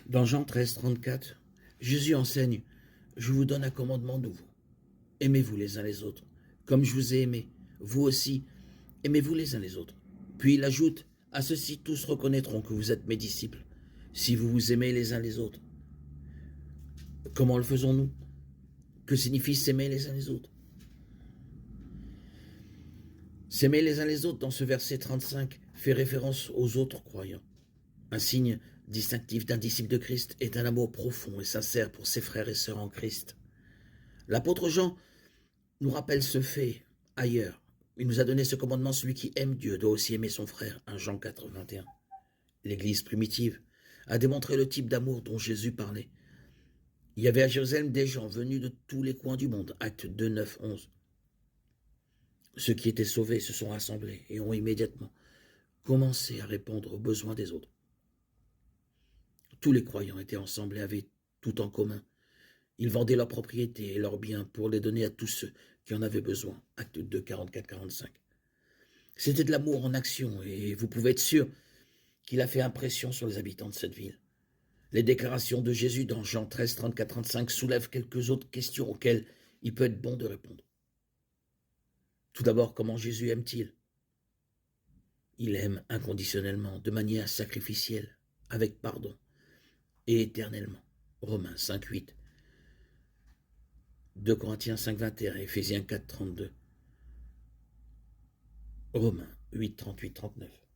Dans Jean 13, 34, Jésus enseigne: Je vous donne un commandement nouveau. Aimez-vous les uns les autres. Comme je vous ai aimé, vous aussi, aimez-vous les uns les autres. Puis il ajoute: À ceci, tous reconnaîtront que vous êtes mes disciples, si vous vous aimez les uns les autres. Comment le faisons-nous? Que signifie s'aimer les uns les autres? S'aimer les uns les autres, dans ce verset 35, fait référence aux autres croyants. Un signe distinctif d'un disciple de Christ est un amour profond et sincère pour ses frères et sœurs en Christ. L'apôtre Jean nous rappelle ce fait ailleurs. Il nous a donné ce commandement: celui qui aime Dieu doit aussi aimer son frère. 1 Jean 4, 21. L'Église primitive a démontré le type d'amour dont Jésus parlait. Il y avait à Jérusalem des gens venus de tous les coins du monde. Actes 2, 9, 11. Ceux qui étaient sauvés se sont rassemblés et ont immédiatement commencé à répondre aux besoins des autres. Tous les croyants étaient ensemble et avaient tout en commun. Ils vendaient leurs propriétés et leurs biens pour les donner à tous ceux qui en avaient besoin. Acte 2, 44, 45. C'était de l'amour en action et vous pouvez être sûr qu'il a fait impression sur les habitants de cette ville. Les déclarations de Jésus dans Jean 13, 34, 35 soulèvent quelques autres questions auxquelles il peut être bon de répondre. Tout d'abord, comment Jésus aime-t-il? Il aime inconditionnellement, de manière sacrificielle, avec pardon, et éternellement. Romains 5, 8. 2 Corinthiens 5, 21, Éphésiens 4, 32. Romains 8, 38, 39.